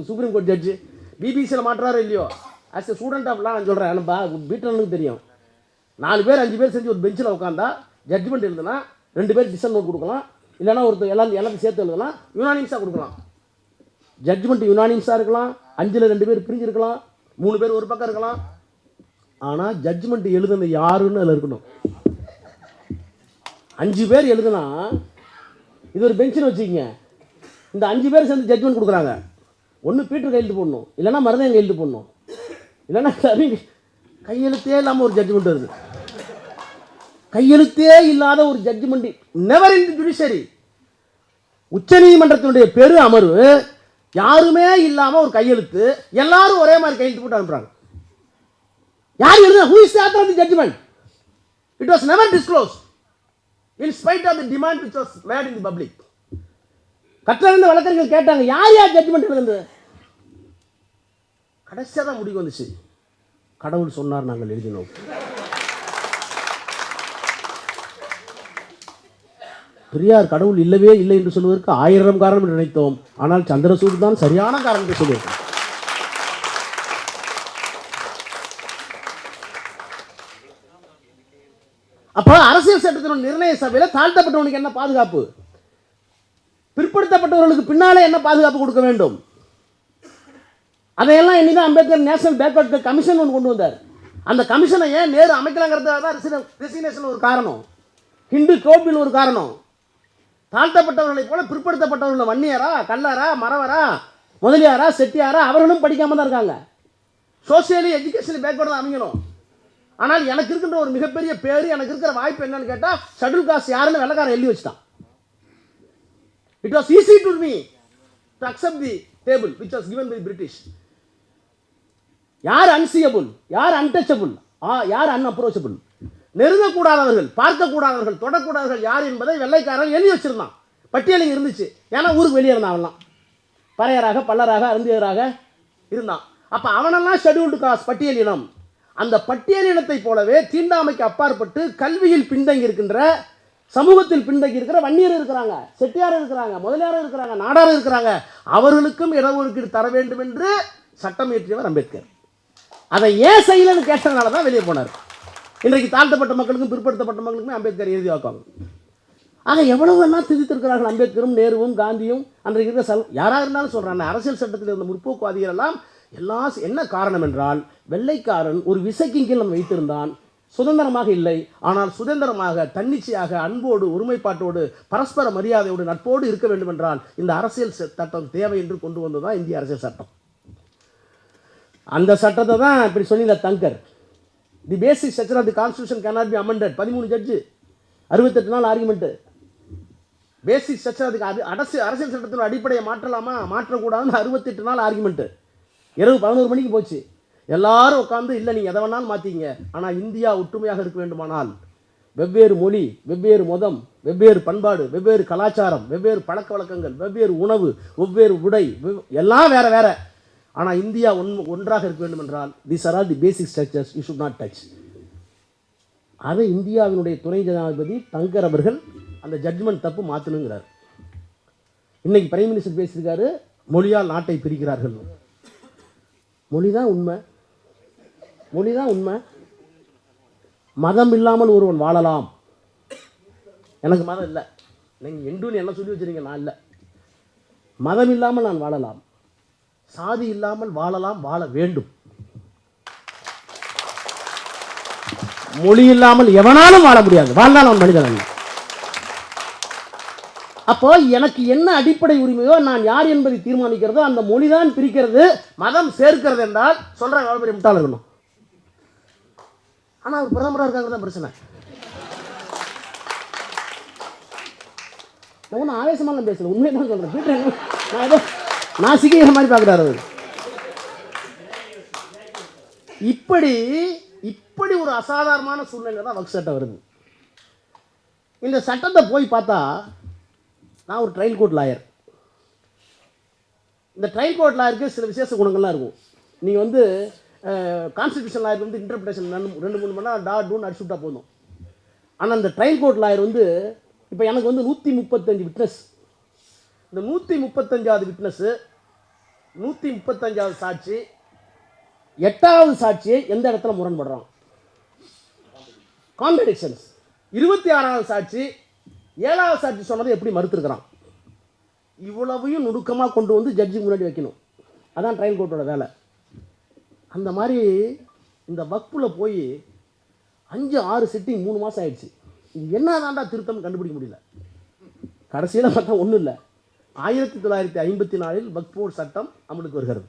சுப்ரீம் கோர்ட் ஜட்ஜு பிபிசியில் மாட்டுறாரோ இல்லையோ, as a student of law நான் சொல்கிறேன், எனப்பா பீட்டனுக்கு தெரியும். 4 பேர் 5 பேர் செஞ்சு ஒரு பெஞ்சில் உட்காந்தா ஜட்ஜ்மெண்ட் எழுதுனா 2 பேர் டிசன் நோட் கொடுக்கலாம், இல்லைனா ஒருத்தர் எல்லாத்தையும் சேர்த்து எழுதலாம், யுனானிம்ஸாக கொடுக்கலாம். ஜட்ஜ்மெண்ட் யுனானிம்ஸாக இருக்கலாம், 5ல் 2 பேர் பிரிஞ்சு இருக்கலாம், 3 பேர் ஒரு பக்கம் இருக்கலாம். ஆனால் ஜட்ஜ்மெண்ட் எழுதுன யாருன்னு அதில் இருக்கணும். 5 பேர் எழுதுனா இது ஒரு பெஞ்சுன்னு வச்சுக்கிங்க, இந்த 5 பேர் சேர்ந்து ஜட்ஜ்மெண்ட் கொடுக்குறாங்க. ஒன்று பீட்டர் கையெழுத்து போடணும், இல்லைனா மருதன் கையெழுத்து போடணும், இல்லைன்னா கையெழுத்தே இல்லாமல் ஒரு ஜட்ஜ்மெண்ட் வருது. கையெழுத்தே இல்லாத ஒரு judgment never in the judiciary. உச்சநீதிமன்றத்தினுடைய பெரு அமர்வு யாருமே இல்லாமல் ஒரு கையெழுத்து, எல்லாரும் ஒரே மாதிரி கையெழுத்து போட்டு அனுப்புறாங்க. யார் எழுதுனா? Who is the author of the judgement? It was never disclosed in spite of the demand which was made in the public. கற்றறிந்த வழக்கறிஞர்கள் கேட்டாங்க, யார் யார் ஜட்ஜ்மெண்ட் எழுதுனது? கடைசியாக தான் முடிவு வந்துச்சு, கடவுள் சொன்னார் நாங்கள் எழுதினோம். பெரியார் கடவுள் இல்லவே இல்லை என்று சொல்வதற்கு 1000 காரணம் என்று நினைத்தோம். ஆனால் சந்திரசூட் தான் சரியான காரணம் என்று சொல்லியிருக்கோம். அப்போ அரசியல் சட்டத்தினுடைய நிர்ணய சபையில் தாழ்த்தப்பட்டவனுக்கு என்ன பாதுகாப்பு, பிற்படுத்தப்பட்டவர்களுக்கு பின்னாலே என்ன பாதுகாப்பு கொடுக்க வேண்டும், அதையெல்லாம் இன்னைக்கு அம்பேத்கர் நேஷனல் பேக்வர்ட் கமிஷன் ஒன்று கொண்டு வந்தார். அந்த கமிஷனை ஏன் நேரு அமைக்கலாங்கிறதுக்காக தான் ரெசிக்னேஷன் ஒரு காரணம், ஹிந்து கோபில் ஒரு காரணம். தாழ்த்தப்பட்டவர்களை போல பிற்படுத்தப்பட்டவர்களை வன்னியரா, கல்லாரா, மறவரா, முதலியாரா, செட்டியாரா அவர்களும் படிக்காமல் தான் இருக்காங்க. சோசியலி எஜுகேஷனலி பேக்வர்டு தான் அமைக்கணும். ஆனால் எனக்கு இருக்கின்ற ஒரு மிகப்பெரிய பேர், எனக்கு இருக்கிற வாய்ப்பு என்னன்னு கேட்டால் ஷெட்யூல் காஸ்ட் யாருன்னு வெள்ளக்காரன் எழுதி வச்சுட்டான். It was easy to me to accept the table which was given by British. யார் அன்சியபிள், யார் அன்டச்சபிள், யார் அன்அப்ரோச்சபிள், நெருங்கக்கூடாதவர்கள், பார்க்கக்கூடாதவர்கள், தொடக்கூடாதவர்கள் யார் என்பதை வெள்ளைக்காரன் எழுதி வச்சிருந்தான். பட்டியலிங் இருந்துச்சு. ஏன்னா ஊருக்கு வெளியே இருந்தான், அவன்லாம் பறையராக, பல்லராக, அருந்தியராக இருந்தான். அப்போ அவனெல்லாம் ஷெட்யூல்டு காஸ்ட் பட்டியலினம். அந்த பட்டியலினத்தை போலவே தீண்டாமைக்கு அப்பாற்பட்டு கல்வியில் பின்தங்கி இருக்கின்ற, சமூகத்தில் பின்தங்கி இருக்கிற வன்னியர் இருக்கிறாங்க, செட்டியார் இருக்கிறாங்க, முதலியார் இருக்கிறாங்க, நாடார் இருக்கிறாங்க. அவர்களுக்கும் இடஒதுக்கீடு தர வேண்டும் என்று சட்டம் இயற்றியவர் அம்பேத்கர். அதை ஏன் செய்யலன்னு கேட்டதுனால தான் வெளியே போனார். இன்றைக்கு தாழ்த்தப்பட்ட மக்களுக்கும் பிற்படுத்தப்பட்ட மக்களுக்குமே அம்பேத்கர் எழுதி வாக்குவாங்க. ஆக எவ்வளவு எல்லாம் திரித்திருக்கிறார்கள் அம்பேத்கரும், நேருவும், காந்தியும். அன்றைக்கு இருக்கிற யாராக இருந்தாலும் சொல்கிறாங்க, அரசியல் சட்டத்தில் இருந்த முற்போக்குவாதிகள் எல்லாம் எல்லாம் என்ன காரணம் என்றால், வெள்ளைக்காரன் ஒரு விசைக்கின் கீழ் நம்ம வைத்திருந்தான். சுதந்திரமாக இல்லை, ஆனால் சுதந்திரமாக, தன்னிச்சையாக, அன்போடு, ஒருமைப்பாட்டோடு, பரஸ்பர மரியாதையோடு, நட்போடு இருக்க வேண்டும் என்றால் இந்த அரசியல் சட்டம் தேவை என்று கொண்டு வந்ததுதான் இந்திய அரசியல் சட்டம். அந்த சட்டத்தை தான் இப்படி சொன்னீங்க Dhankhar, the basic structure of the constitution cannot be amended. 13 judge, 68 நாள் ஆர்குமெண்ட்டு. பேசிக் ஸ்ட்ரக்சர் அதுக்கு அரசியல் சட்டத்தின் அடிப்படையை மாற்றலாமா, மாற்றக்கூடாதுன்னு 68 நாள் ஆர்குமெண்ட்டு. இரவு 11 மணிக்கு போச்சு. எல்லாரும் உட்காந்து, இல்லை நீங்கள் எதை வேணாலும் மாற்றிங்க, ஆனால் இந்தியா ஒற்றுமையாக இருக்க வேண்டுமானால் வெவ்வேறு மொழி, வெவ்வேறு மதம், வெவ்வேறு பண்பாடு, வெவ்வேறு கலாச்சாரம், வெவ்வேறு பழக்க வழக்கங்கள், வெவ்வேறு உணவு, வெவ்வேறு உடை, எல்லாம் வேற வேற, ஆனால் இந்தியா ஒன்றாக இருக்க வேண்டும் என்றால் these are all the basic structures you should not touch. அதை இந்தியாவினுடைய துணை ஜனாதிபதி தங்கர் அவர்கள் அந்த ஜட்ஜ்மெண்ட் தப்பு மாற்றணுங்கிறார். இன்னைக்கு பிரைம் மினிஸ்டர் பேசியிருக்காரு, மொழியால் நாட்டை பிரிக்கிறார்கள். மொழிதான் உண்மை, மொழிதான் உண்மை. மதம் இல்லாமல் ஒருவன் வாழலாம். எனக்கு மதம் இல்லை, நீங்கள் எண்டுன்னு என்ன சொல்லி வச்சுருங்க, நான் இல்லை. மதம் இல்லாமல் நான் வாழலாம், சாதி இல்லாமல் வாழலாம், வாழ வேண்டும். மொழி இல்லாமல் எவனாலும் வாழ முடியாது, வாழ்ந்தால் அவன் மனிதன் அல்ல. அப்போ எனக்கு என்ன அடிப்படை உரிமையோ, நான் யார் என்பதை தீர்மானிக்கிறதோ அந்த மொழிதான் பிரிக்கிறது, மதம் சேர்க்கிறது என்றால் சொல்கிறாங்க எவ்வளோ பெரிய முட்டாள் இருக்கணும். ஆனால் அவர் பிரதமராக இருக்காங்க தான் பிரச்சனை. நான் ஒன்றும் ஆவேசமாலாம் பேசல, உண்மையை தான் சொல்கிறேன். நான் ஏதோ நான் சிக்கிற மாதிரி பார்க்குறாரு அவர். இப்படி இப்படி ஒரு அசாதாரணமான சூழ்நிலை தான் வக்ஃப் சட்டம் வருது. இந்த சட்டத்தை போய் பார்த்தா, நான் ஒரு ட்ரையல் கோர்ட் லாயர். இந்த ட்ரையல் கோர்ட் லாயருக்கு சில விசேஷ குணங்கள்லாம் இருக்கும். நீங்கள் வந்து கான்ஸ்டிடியூஷன் லாயருக்கு வந்து இன்டர்பிரேஷன் 2-3 மணி நேரம் டூன்னு அடிச்சு விட்டா போதும். ஆனால் இந்த ட்ரையல் கோர்ட் லாயர் வந்து இப்போ எனக்கு வந்து 135 விட்னஸ். இந்த 135வது விட்னஸ்ஸு, 135வது சாட்சி, 8வது சாட்சியை எந்த இடத்துல முரண்படுறான், கான்ட்ரடிக்ஷன்ஸ். 26வது சாட்சி 7வது சாட்சி சொன்னதை எப்படி மறுத்துருக்கிறான். இவ்வளவையும் நுணுக்கமாக கொண்டு வந்து ஜட்ஜி முன்னாடி வைக்கணும். அதான் ட்ரையல் கோர்ட்டோட வேலை. அந்த மாதிரி இந்த வக்ஃபில் போய் 5-6 சிட்டிங் 3 மாதம் ஆயிடுச்சு. இது என்ன தாண்டா திருத்தம் கண்டுபிடிக்க முடியல. கடைசியில் பார்த்தா ஒன்றும் இல்லை. 1954 வக்ஃப் போர்டு சட்டம் அமலுக்கு வருகிறது.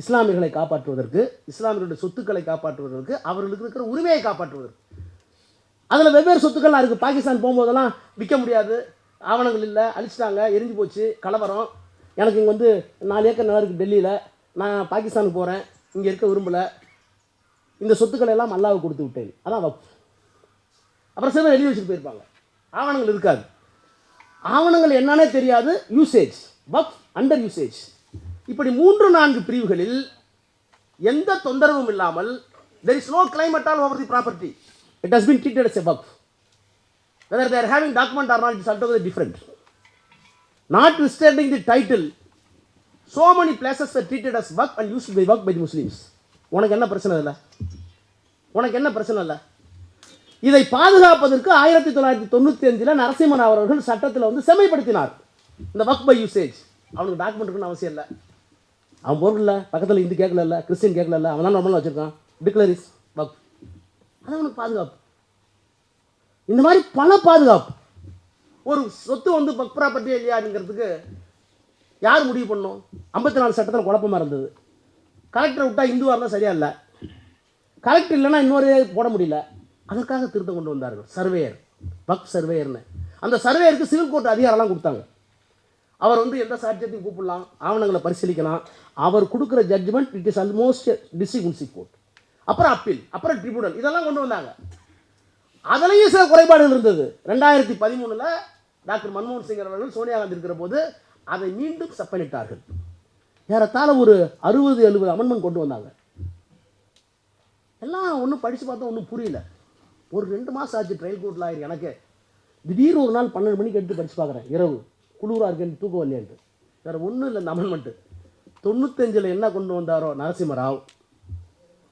இஸ்லாமியர்களை காப்பாற்றுவதற்கு, இஸ்லாமியர்களுடைய சொத்துக்களை காப்பாற்றுவதற்கு, அவர்களுக்கு இருக்கிற உரிமையை காப்பாற்றுவதற்கு. அதில் வெவ்வேறு சொத்துக்கள்லாம் இருக்குது. பாகிஸ்தான் போகும்போதெல்லாம் விற்க முடியாது, ஆவணங்கள் இல்லை, அழிச்சிட்டாங்க, எரிஞ்சு போச்சு, கலவரம். எனக்கு இங்கே வந்து 4 ஏக்கர் நிலம் இருக்குது டெல்லியில், நான் பாகிஸ்தானுக்கு போகிறேன், இங்கே இருக்க விரும்பலை, இந்த சொத்துக்களை எல்லாம் அல்லாஹ்வுக்கு கொடுத்து விட்டேன், அதான் வக்ஃப். அப்புறம் சில எழுதி வச்சுட்டு போயிருப்பாங்க, ஆவணங்கள் இருக்காது. ஆவணங்கள் என்னன்னே தெரியாது, யூசேஜ், வக்ஃப் அண்டர் யூசேஜ். இப்படி 3-4 பிரிவுகளில் எந்த தொந்தரவும் இல்லாமல், there is no claim at all over the property. It has been treated as a waqf. Whether they are having document or not, it is altogether different. Notwithstanding the title, so many places were treated as waqf and used to be waqf by the Muslims. உனக்கு என்ன பிரச்சனை இல்லை? உனக்கு என்ன பிரச்சனை இல்லை? இதை பாதுகாப்பதற்கு 1995 நரசிம்மராவ் அவர்கள் சட்டத்தில் வந்து செம்மைப்படுத்தினார் இந்த வக்ஃப் பை யூசேஜ். அவனுக்கு டாக்குமெண்ட் இருக்குன்னு அவசியம் இல்லை. அவன் பொருள் இல்லை, பக்கத்தில் இந்து கேட்கல இல்லை, கிறிஸ்டின் கேட்கல இல்லை, அவன் தான் நம்மளும் வச்சுருக்கான், டிக்ளரிஸ் வக்ஃப். அது அவனுக்கு பாதுகாப்பு. இந்த மாதிரி பல பாதுகாப்பு. ஒரு சொத்து வந்து வக்ஃப் ப்ராப்பர்ட்டியே இல்லையாங்கிறதுக்கு யார் முடிவு பண்ணோம்? 54 சட்டத்தில் குழப்பமாக இருந்தது. கலெக்டரை விட்டால் இந்துவாக இருந்தால் சரியா இல்லை, கலெக்டர் இல்லைன்னா இன்னொரு போட முடியல. அதற்காக திருத்தம் கொண்டு வந்தார்கள். சர்வேயர், வக்ஃப் சர்வேயர்னு. அந்த சர்வேயருக்கு சிவில் கோர்ட் அதிகாரம்லாம் கொடுத்தாங்க. அவர் வந்து எந்த சாட்சியத்தையும் கூப்பிடலாம், ஆவணங்களை பரிசீலிக்கலாம். அவர் கொடுக்குற judgment it is almost district முன்சிப் கோர்ட், அப்புறம் அப்பீல், அப்புறம் ட்ரிபியூனல், இதெல்லாம் கொண்டு வந்தாங்க. அதுலேயும் சில குறைபாடுகள் இருந்தது. 2013 டாக்டர் மன்மோகன் சிங் அவர்கள் சோனியா காந்தி இருக்கிற போது அதை மீண்டும் சப்பனிட்டார்கள். ஏறத்தாழ ஒரு 60-70 அமெண்ட்மெண்ட் கொண்டு வந்தாங்க. எல்லாம் ஒன்றும் படித்து பார்த்தா ஒன்றும் புரியல. ஒரு 2 மாதம் ஆச்சு ட்ரையல் கோர்ட்டில் ஆயிரு. எனக்கு திடீர்னு ஒரு நாள் 12 மணிக்கு எடுத்து படித்து பார்க்குறேன், இரவு குளிராக இருக்கேன்னு, தூக்கம் வரலையான்ட்டு. வேறு ஒன்றும் இல்லை. இந்த அமெண்ட்மெண்ட்டு 95 என்ன கொண்டு வந்தாரோ நரசிம்மராவ்,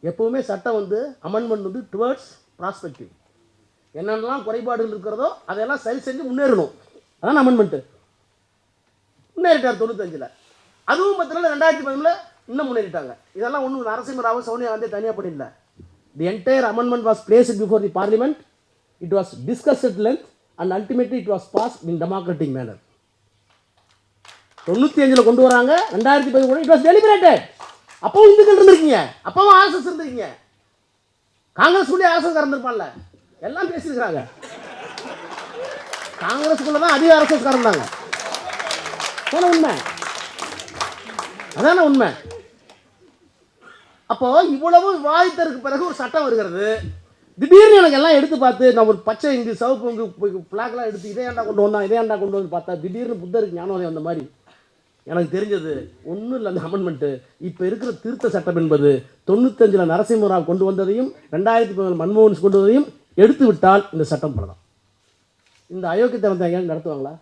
எப்போவுமே சட்டம் வந்து அமெண்ட்மெண்ட் வந்து டுவர்ட்ஸ் ப்ராஸ்பெக்டிவ். என்னென்னலாம் குறைபாடுகள் இருக்கிறதோ அதையெல்லாம் சரி செஞ்சு முன்னேறணும். அதான் அமெண்ட்மெண்ட்டு. முன்னேறிட்டார் 95. அதுவும் 2013 இன்னும் முன்னேறிட்டாங்க. இதெல்லாம் ஒன்றும் நரசிம்மராவ் சோனியா காந்தி தனியாக பண்ணிடல. The entire amendment was placed before the parliament. It was discussed at length and ultimately it was passed in democratic manner. 95 கொண்டு வராங்க, 2010 இட் வாஸ் டெலிபரேட்டட். அப்பவும் இந்துக்கள் இருந்திருக்கீங்க, அப்பவும் ஆர்எஸ்எஸ் இருந்திருக்கீங்க, காங்கிரஸ் கூட ஆர்எஸ்எஸ் இருந்திருப்பான்ல, எல்லாம் பேசியிருக்கிறாங்க. காங்கிரஸுக்குள்ள தான் அதிக ஆர்எஸ்எஸ் இருந்தாங்க. அதான உண்மை, அதான உண்மை. அப்போ இவ்வளவு விவாதித்ததுக்கு பிறகு ஒரு சட்டம் வருகிறது. திடீர்னு எனக்கு எல்லாம் எடுத்து பார்த்து, நான் ஒரு பச்சை இங்கு சிவப்பு இங்கு பிளாக்லாம் எடுத்து இதை ஏண்டா கொண்டு வந்தான், இதை ஏண்டா கொண்டு வந்து பார்த்தா திடீர்னு புத்தருக்கு ஞானோதயம் அந்த மாதிரி எனக்கு தெரிஞ்சது ஒன்றும் இல்லை. அந்த அமெண்ட்மெண்ட்டு இப்போ இருக்கிற திருத்த சட்டம் என்பது 95 நரசிம்மராவ் கொண்டு வந்ததையும் 2010 மன்மோகன் கொண்டு வந்ததையும் எடுத்து விட்டால் இந்த சட்டம் பலதான். இந்த அயோக்கியத்தனத்தை எங்கேயாவது நடத்துவாங்களா?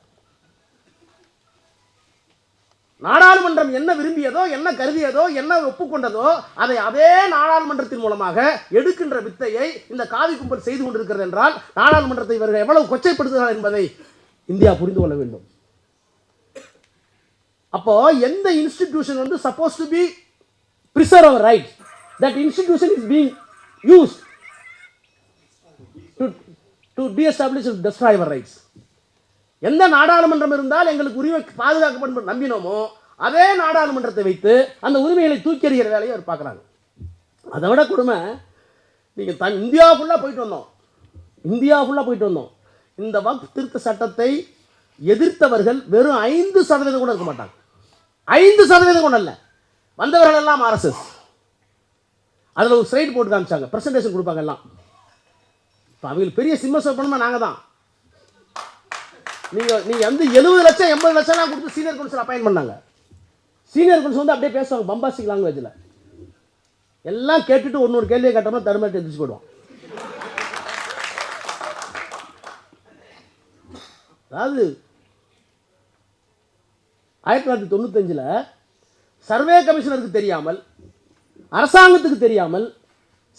நாடாளுமன்றம் என்ன விரும்பியதோ, என்ன கருதியதோ, என்ன ஒப்புக்கொண்டதோ அதை அதே நாடாளுமன்றத்தின் மூலமாக எடுக்கின்ற வித்தையை இந்த காவி கும்பல் செய்து கொண்டிருக்கிறது என்றால் நாடாளுமன்றத்தை இவர்கள் எவ்வளவு கொச்சைப்படுத்துகிறார்கள் என்பதை இந்தியா புரிந்து கொள்ள வேண்டும். அப்போ எந்த இன்ஸ்டிடியூஷன் வந்து suppose to be preserve our rights, that institution is being used to de-establish and destroy our rights. எந்த நாடாளுமன்றம் இருந்தால் எங்களுக்கு உரிமை பாதுகாக்கப்படும் நம்பினோமோ அதே நாடாளுமன்றத்தை வைத்து அந்த உரிமைகளை தூக்கி எறிகிற வேலையை அவர் பார்க்குறாங்க. அதை விட கொடுமை, நீங்கள் இந்தியா ஃபுல்லாக போயிட்டு வந்தோம். இந்த வக்ஃப் திருத்த சட்டத்தை எதிர்த்தவர்கள் வெறும் 5% கூட இருக்க மாட்டாங்க. 5% கூட இல்லை. வந்தவர்கள் எல்லாம் ஆர்எஸ்எஸ். அதில் ஒரு ஸ்லைட் போட்டு காமிச்சாங்க, ப்ரெசன்டேஷன் கொடுப்பாங்க எல்லாம். இப்போ அவங்களுக்கு பெரிய சிம்மஸ்வரப்பணமாக நாங்கள் தான். நீங்கள் வந்து 70 லட்சம் 80 லட்சம்லாம் கொடுத்து சீனியர் கவுன்சில் அப்பாயின் பண்ணாங்க. சீனியர் கவுன்சில் வந்து அப்படியே பேசுவாங்க பம்பாஸ்டிக் லாங்குவேஜில். எல்லாம் கேட்டுட்டு ஒன்று கேள்வியை கேட்டோம்னா தருமாட்டி எதிர்த்து போயிடுவோம். அதாவது 1995 சர்வே கமிஷனருக்கு தெரியாமல், அரசாங்கத்துக்கு தெரியாமல்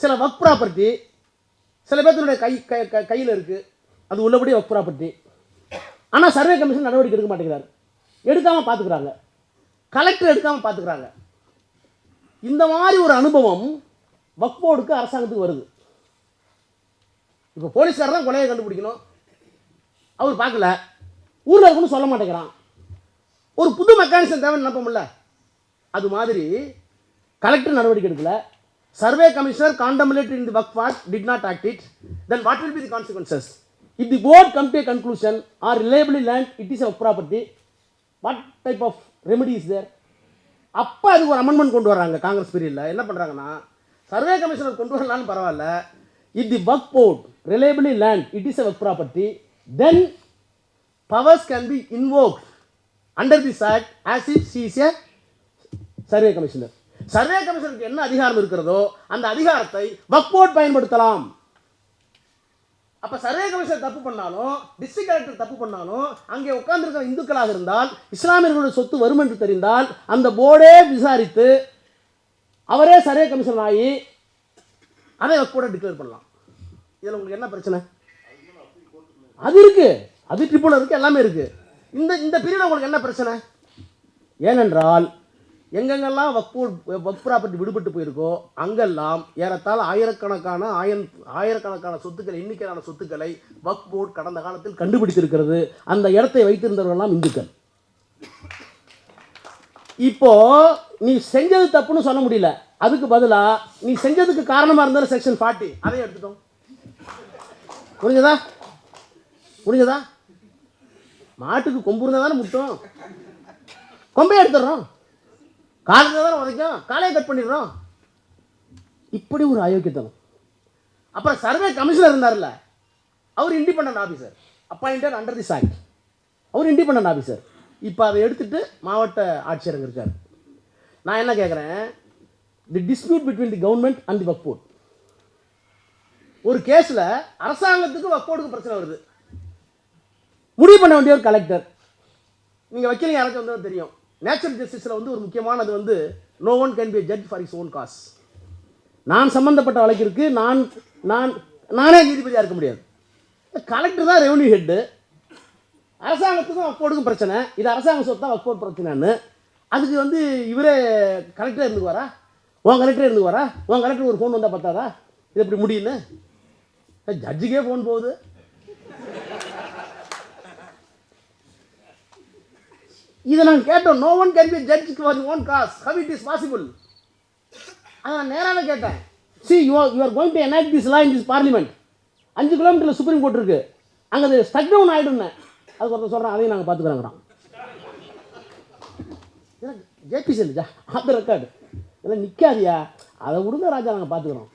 சில வக்ஃப் ப்ராப்பர்ட்டி சில பேர்த்தினுடைய கையில் இருக்குது, அது உள்ளபடி வக்ஃப் ப்ராப்பர்ட்டி. ஆனால் சர்வே கமிஷன் நடவடிக்கை எடுக்க மாட்டேங்கிறார், எடுக்காமல் பார்த்துக்கிறாங்க, கலெக்டர் எடுக்காமல் பார்த்துக்கிறாங்க. இந்த மாதிரி ஒரு அனுபவம் வக்ஃப் போர்டுக்கு அரசாங்கத்துக்கு வருது. இப்போ போலீஸ்காரர் தான் கொலையை கண்டுபிடிக்கணும், அவர் பார்க்கல, ஊரில் இருக்குன்னு சொல்ல மாட்டேங்கிறான். ஒரு புது மெக்கானிசம் தேவை நினைப்போம்ல, அது மாதிரி கலெக்டர் நடவடிக்கை எடுக்கல, survey commissioner contemplated in the Waqf Act did not act it, then what will be the consequences? If the board come to a conclusion or reliably learned it is a property, what type of remedy is there? அப்போ அதுக்கு ஒரு amendment கொண்டு வராங்க காங்கிரஸ் பீரியடில். என்ன பண்ணுறாங்கன்னா, survey commissioner கொண்டு வரலான்னு பரவாயில்ல, if the Waqf board reliably learned it is a Waqf property, then powers can be invoked under this act as if she is a survey commissioner. Survey கமிஷனருக்கு என்ன அதிகாரம் இருக்கிறதோ அந்த அதிகாரத்தை வக்ஃப் போர்டு பயன்படுத்தலாம். அப்போ சர்வே கமிஷனர் தப்பு பண்ணாலும், டிஸ்ட்ரிக்ட் கலெக்டர் தப்பு பண்ணாலும், அங்கே உட்கார்ந்துருக்கிற இந்துக்களாக இருந்தால் இஸ்லாமியர்களுடைய சொத்து வரும் என்று தெரிந்தால் அந்த போர்டே விசாரித்து அவரே சர்வே கமிஷனர் ஆகி அதை வக்ஃப் போர்டை டிக்ளேர் பண்ணலாம். இதில் உங்களுக்கு என்ன பிரச்சனை? அது இருக்குது, அது ட்ரிபியூனல் இருக்குது, எல்லாமே இருக்குது. இந்த பீரியட் உங்களுக்கு என்ன பிரச்சனை? ஏனென்றால் எங்கெங்கெல்லாம் வக்ஃப் ப்ராப்பர்ட்டி விடுபட்டு போயிருக்கோ அங்கெல்லாம் ஏறத்தாழ ஆயிரக்கணக்கான சொத்துக்கள், எண்ணிக்கையான சொத்துக்களை வக்ஃப் போர்டு கடந்த காலத்தில் கண்டுபிடித்திருக்கிறது. அந்த இடத்தை வைத்திருந்தவர்களெல்லாம் இந்துக்கள். இப்போ நீ செஞ்சது தப்புன்னு சொல்ல முடியல, அதுக்கு பதிலாக நீ செஞ்சதுக்கு காரணமாக இருந்தாலும் செக்ஷன் 40 அதையும் எடுத்துட்டோம். புரிஞ்சதா? மாட்டுக்கு கொம்பு இருந்தால் தானே முட்டும், கொம்பே எடுத்துடுறோம், காலையில் தானே உதைக்கும், காலையை கட் பண்ணிடுறோம். இப்படி ஒரு அயோக்கியத்தனம். அப்புறம் சர்வே கமிஷனர் இருந்தார்ல, அவர் independent officer, appointed under this act, அவர் இண்டிபெண்டன்ட் ஆஃபீஸர். இப்போ அதை எடுத்துட்டு மாவட்ட ஆட்சியர் இருக்கார். நான் என்ன கேட்குறேன், the dispute between the government and the Waqf board. ஒரு கேஸில் அரசாங்கத்துக்கு வக்ஃப் போர்டுக்கு பிரச்சனை வருது, முடிவு பண்ண வேண்டிய ஒரு கலெக்டர். நீங்கள் வக்கீல் யாராச்சும் வந்து தெரியும், நேச்சுரல் ஜஸ்டிஸில் வந்து ஒரு முக்கியமானது வந்து no one can be judge for is own cause. நான் சம்மந்தப்பட்ட வழக்கிற்கு நானே நீதிபதியாக இருக்க முடியாது. கலெக்டர் தான் ரெவன்யூ ஹெட்டு. அரசாங்கத்துக்கும் வக்ஃப் போர்டுக்கும் பிரச்சனை, இது அரசாங்க சொத்து தான் வக்ஃப் போர்டு பிரச்சனைன்னு அதுக்கு வந்து இவரே கலெக்டரே இருந்துக்குவாரா? உன் கலெக்டரே இருந்துக்குவாரா? உன் கலெக்டர் ஒரு ஃபோன் வந்தால் பார்த்தாதா இது எப்படி முடியுன்னு? ஜட்ஜுக்கே ஃபோன் போகுது. இதை நாங்கள் கேட்டோம், no one can be judge for own cause, how it is possible. நான் நேராக கேட்டேன், see you are going to enact this law in this parliament. 5 கிலோமீட்டரில் சுப்ரீம் கோர்ட் இருக்குது, அங்கே அது ஸ்டக் டவுன் ஆகிடும்னு. அதுக்கு ஒருத்தர் சொல்கிறேன், அதையும் நாங்கள் பார்த்துக்குறோங்கிறான். ஜேபிசி இல்லையா ஆப் ரெக்கார்டு இதெல்லாம் நிற்காதியா, அதை விடுங்க ராஜா, நாங்கள் பார்த்துக்குறோம்.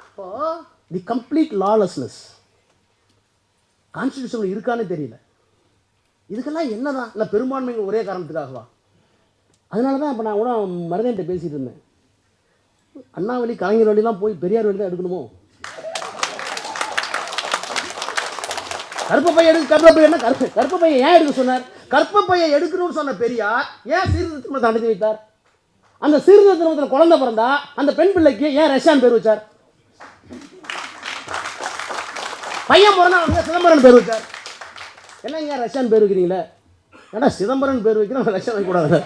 இப்போது தி கம்ப்ளீட் லாலெஸ்னஸ் கான்ஸ்டியூஷனில் இருக்கானே தெரியல. இதுக்கெல்லாம் என்னதான் இல்லை, பெரும்பான்மைங்க ஒரே காரணத்துக்காகவா? அதனால தான் இப்போ நான் கூட மருதன்ட்ட பேசிகிட்டு இருந்தேன், அண்ணா வழி கலைஞர் வழிலாம் போய் பெரியார் வழி தான் எடுக்கணுமோ? கற்பப்பையை என்ன கற்பப்பையை ஏன் எடுக்க சொன்னார்? கற்பப்பையை எடுக்கணும்னு சொன்ன பெரியார் ஏன் சீர்திருத்தத்தை நடத்தி வைத்தார்? அந்த சீர்திருத்தத்தில் குழந்தை பிறந்தா அந்த பெண் பிள்ளைக்கு ஏன் ரஷ்யான் பேர் வச்சார்? பையன் பிறந்தா அவங்க சிதம்பரம் பேர் வச்சார். என்ன ஏன் ரஷ்யான் பேர் வைக்கிறீங்களே? ஏன்னா சிதம்பரம் பேர் வைக்கிறோம், ரஷ்யான் வைக்கக்கூடாது.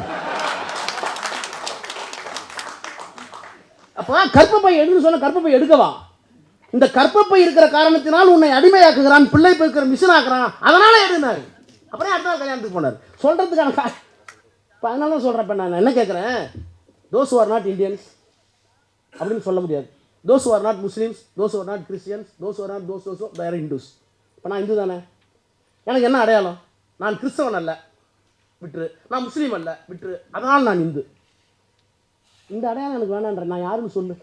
அப்போ கற்பப்பை எடுன்னு சொன்ன கற்பப்பை எடுக்கவா? இந்த கற்பப்பை இருக்கிற காரணத்தினால் உன்னை அடிமையாக்குகிறான், பிள்ளை இருக்கிற மிஷின் ஆக்குறான், அதனால எடுனார். அப்புறம் அடுத்த நாள் கல்யாணத்துக்கு போனார். சொல்கிறதுக்கான இப்போ அதனால தான் சொல்கிறேன். இப்போ நான் என்ன கேட்குறேன், those who are not Indians அப்படின்னு சொல்ல முடியாது. Those who are not Muslims, those who are not Christians, those who are not those வேறு ஹிந்துஸ். இப்போ நான் இந்து தானே, எனக்கு என்ன அடையாளம்? நான் கிறிஸ்தவன் அல்ல, விட்டுரு. நான் முஸ்லீம் அல்ல, விட்டுரு. அதனால் நான் இந்து. இந்த அடையாளம் எனக்கு வேணான்ற, நான் யாருன்னு சொல்லு.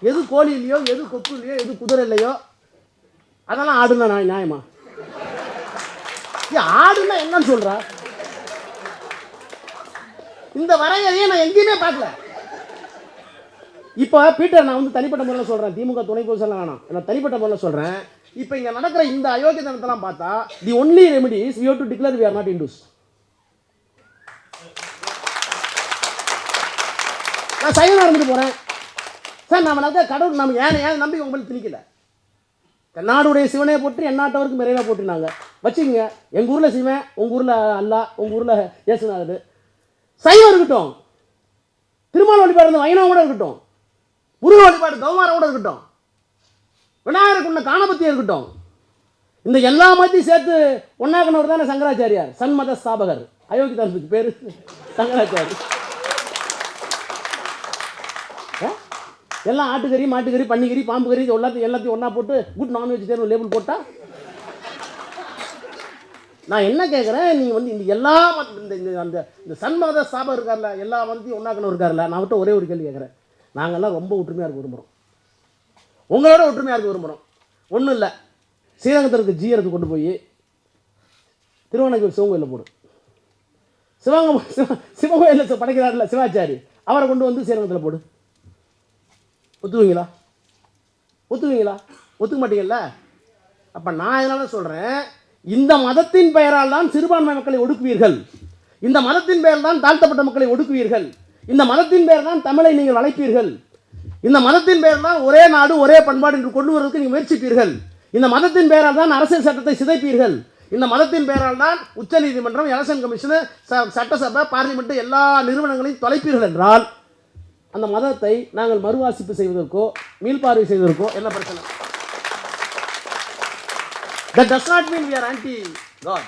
எது கோழி இல்லையோ, எது கொக்கு இல்லையோ, எது குதிரை இல்லையோ அதெல்லாம் ஆடுனா நியாயமா? ஆடுன்னா என்னன்னு சொல்ற? இந்த வரையறையை நான் எங்கேயுமே பார்க்கல. இப்போ பீட்டர், நான் வந்து தனிப்பட்ட முறையில் சொல்கிறேன், திமுக துணை பொதுச்செயலாளர் வேணாம், நான் தனிப்பட்ட முறையில் சொல்கிறேன். இப்போ இங்கே நடக்கிற இந்த அயோக்கியத்தனத்தெல்லாம் பார்த்தா the only remedy is we have to declare we are not Hindus. நான் சைவனாக இருந்துட்டு போகிறேன் சார், நம்ம நடக்க கடவுள் நம்ம ஏன் நம்பி உங்களுக்கு திணிக்கல. தென்னாடுடைய சிவனே போட்டு எந்நாட்டவருக்கு நிறைவாக போட்டுருந்தாங்க வச்சுக்கோங்க. எங்கள் ஊரில் சிவன், உங்கள் ஊரில் அல்லா, உங்கள் ஊரில் இயேசுநாதர். சைவம் இருக்கட்டும், திருமால் வழிபாடு இருந்த வைணவம் கூட இருக்கட்டும், முருக வழிபாடு கௌமாரம் கூட இருக்கட்டும், விநாயகருக்கு உள்ள காணபத்தி இருக்கட்டும், இந்த எல்லா மதத்தையும் சேர்த்து ஒன்னாக்கனவர் தானே சங்கராச்சாரியார், சன்மத ஸ்தாபகர். அயோக்கியதானத்துக்கு பேர் சங்கராச்சாரி. எல்லாம் ஆட்டுக்கறி, மாட்டுக்கறி, பன்னிக்கறி, பாம்பு கறி எல்லாத்தையும் ஒன்றா போட்டு குட் நான்வெஜ் தேர்வு லேபிள் போட்டால் நான் என்ன கேட்குறேன், நீங்கள் வந்து இந்த எல்லா இந்த சன்மத ஸ்தாபகம் இருக்கார்ல, எல்லா மதத்தையும் ஒன்றாக்கணும் இருக்கார்ல, நான் விட்டு ஒரே ஒரு கேள்வி கேட்குறேன். நாங்கள்லாம் ரொம்ப ஒற்றுமையாக இருக்க விரும்புகிறோம், உங்களோட ஒற்றுமையாக இருக்க விரும்புகிறோம். ஒன்றும் இல்லை, ஸ்ரீரங்கத்திற்கு ஜீரத்துக்கு கொண்டு போய் திருவண்ணாமலை சிவங்கோயிலில் போடு. சிவகோயிலில் படைக்கிறார்ல சிவாச்சாரி, அவரை கொண்டு வந்து ஸ்ரீரங்கத்தில் போடு. ஒத்துக்குவீங்களா? ஒத்துக்க மாட்டீங்கல்ல? அப்போ நான் இதனால சொல்கிறேன், இந்த மதத்தின் பெயரால் தான் சிறுபான்மை மக்களை ஒடுக்குவீர்கள், இந்த மதத்தின் பெயர் தான் தாழ்த்தப்பட்ட மக்களை ஒடுக்குவீர்கள், இந்த மதத்தின் பெயர் தான் தமிழை நீங்கள் வளைப்பீர்கள், இந்த மதத்தின் பெயர் தான் ஒரே நாடு ஒரே பண்பாடு என்று கொண்டு வருவதற்கு நீங்கள் முயற்சிப்பீர்கள், இந்த மதத்தின் பெயரால் தான் அரசியல் சட்டத்தை சிதைப்பீர்கள், இந்த மதத்தின் பெயரால் தான் உச்சநீதிமன்றம், எலெக்ஷன் கமிஷன், சட்டசபை, பார்லிமெண்ட் எல்லா நிறுவனங்களையும் தொலைப்பீர்கள் என்றால் அந்த மதத்தை நாங்கள் மறுவாசிப்பு செய்வதற்கோ மீள்பார்வை செய்வதற்கோ என்ன பிரச்சனை? That does not mean we are anti God.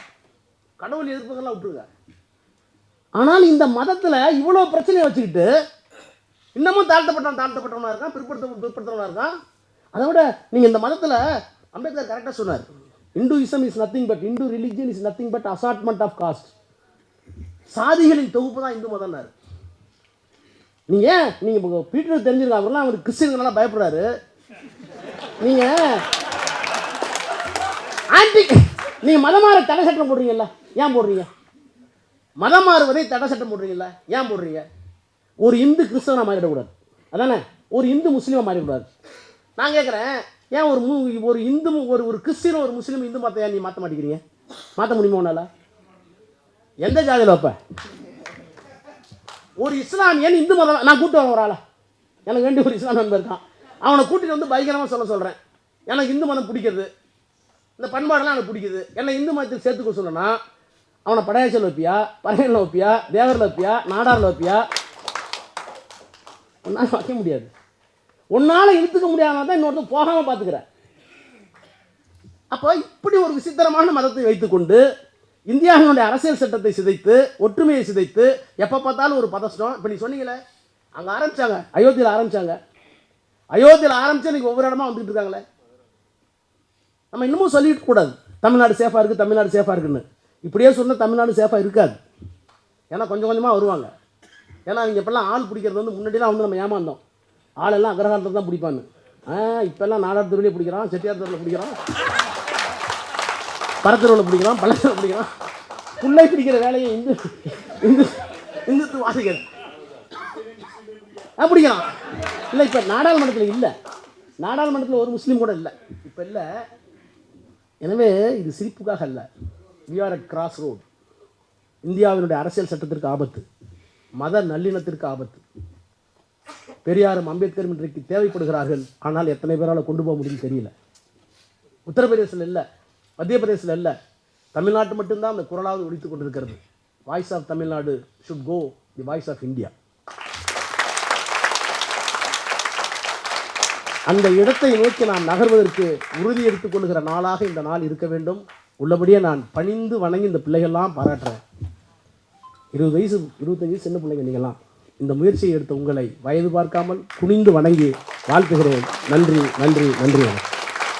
கடவுள் எதிர்ப்புகள்லாம் விட்டுருங்க. ஆனால் இந்த மதத்தில் இவ்வளோ பிரச்சனையை வச்சுக்கிட்டு இன்னமும் தாழ்த்தப்பட்டவனா இருக்கான், பிற்படுத்தவனா இருக்கான். அதை விட நீங்கள் இந்த மதத்தில் அம்பேத்கர் கரெக்டாக சொன்னார், Hinduism is nothing but, Hindu religion is nothing but assortment of caste. சாதிகளின் தொகுப்பு தான் இந்து மதம்னாரு. நீங்கள் பீட்டர் தெரிஞ்சிருக்கா, அவர்லாம் அவர் கிறிஸ்டியன்களால பயப்படுறாரு. நீங்கள் நீங்கள் மதம் மாற தடை சட்டம் போடுறீங்கல்ல, ஏன் போடுறீங்க? மதம் மாறுவதை தடை சட்டம் போடுறீங்கல்ல, ஏன் போடுறீங்க? ஒரு இந்து கிறிஸ்தவனை மாறிடக்கூடாது, அதானே? ஒரு இந்து முஸ்லீமை மாறிடக்கூடாது. நான் கேட்குறேன், ஏன் ஒரு இந்து ஒரு கிறிஸ்டியன் ஒரு முஸ்லீம் இந்து மதத்தை ஏன் நீ மாற்ற மாட்டேங்கிறீங்க? மாற்ற முடியுமா உன்னால? எந்த ஜாதியில் வைப்ப? ஒரு இஸ்லாமியன் இந்து மதம், நான் கூப்பிட்டு வரேன் ஒரு ஆளை, எனக்கு வேண்டிய ஒரு இஸ்லாம் நண்பர் இருக்கான், அவனை கூட்டிகிட்டு வந்து பயங்கரமாக சொல்கிறேன், எனக்கு இந்து மதம் பிடிக்கிறது, இந்த பண்பாடெல்லாம் எனக்கு பிடிக்குது, என்னை இந்து மதத்தில் சேர்த்துக்க சொன்னா அவனை படையாச்சல் வைப்பியா, பறையனில் வைப்பியா, தேவரில் வைப்பியா, நாடாரில் வைப்பியா? ஒன்றால் வைக்க முடியாது. ஒன்றால் இழுத்துக்க முடியாமல் தான் இன்னொருத்தர் போகாமல் பார்த்துக்கிறேன். அப்போ இப்படி ஒரு விசித்திரமான மதத்தை வைத்துக்கொண்டு இந்தியாவினுடைய அரசியல் சட்டத்தை சிதைத்து, ஒற்றுமையை சிதைத்து, எப்போ பார்த்தாலும் ஒரு பதஷ்டம். இப்போ நீ சொன்னீங்களே, அங்கே ஆரம்பித்தாங்க, அயோத்தியில் ஆரம்பித்தாங்க, இன்றைக்கி ஒவ்வொரு இடமா வந்துட்டு இருக்காங்களே. நம்ம இன்னமும் சொல்லிட்டு கூடாது தமிழ்நாடு சேஃபாக இருக்குது, தமிழ்நாடு சேஃபாக இருக்குன்னு. இப்படியே சொன்னால் தமிழ்நாடு சேஃபாக இருக்காது. ஏன்னா கொஞ்சம் கொஞ்சமாக வருவாங்க. ஏன்னா அவங்க இப்போல்லாம் ஆள் பிடிக்கிறது வந்து முன்னாடிலாம் வந்து நம்ம ஏமாந்தோம், ஆளெல்லாம் அக்ரஹாரத்தில் தான் பிடிப்பான்னு. இப்போல்லாம் நாடார் தெருவிலே பிடிக்கிறான், செட்டியார் தெருவில் பிடிக்கிறான், பரத்தூரில் பிடிக்கிறான், பள்ளத்தில் பிடிக்கிறான். புள்ளை பிடிக்கிற வேலையை இந்துத்துவ வாசிகள் பிடிக்கிறான். இல்லை, இப்போ நாடாளுமன்றத்தில் இல்லை, நாடாளுமன்றத்தில் ஒரு முஸ்லீம் கூட இல்லை, இப்போ இல்லை. எனவே இது சிரிப்புக்காக அல்ல, we are at cross road. இந்தியாவினுடைய அரசியல் சட்டத்திற்கு ஆபத்து, மத நல்லிணத்திற்கு ஆபத்து. பெரியாரும் அம்பேத்கரும் இன்றைக்கு தேவைப்படுகிறார்கள், ஆனால் எத்தனை பேரால் கொண்டு போக முடியும்னு தெரியல. உத்தரப்பிரதேசத்தில் இல்லை, மத்திய பிரதேசத்தில் இல்லை, தமிழ்நாட்டு மட்டும்தான் அந்த குரலாவது ஒழித்து கொண்டிருக்கிறது. Voice of Tamil Nadu should go the voice of India. அந்த இடத்தை நோக்கி நாம் நகர்வதற்கு உறுதி எடுத்துக் கொள்கிற நாளாக இந்த நாள் இருக்க வேண்டும். உள்ளபடியே நான் பணிந்து வணங்கி இந்த பிள்ளைகள்லாம் பாராட்டுறேன். 20 வயசு 25 வயசு சின்ன பிள்ளைங்க நீங்கள்லாம். இந்த முயற்சியை எடுத்த உங்களை வயது பார்க்காமல் குனிந்து வணங்கி வாழ்த்துகிறேன். நன்றி, நன்றி, நன்றி.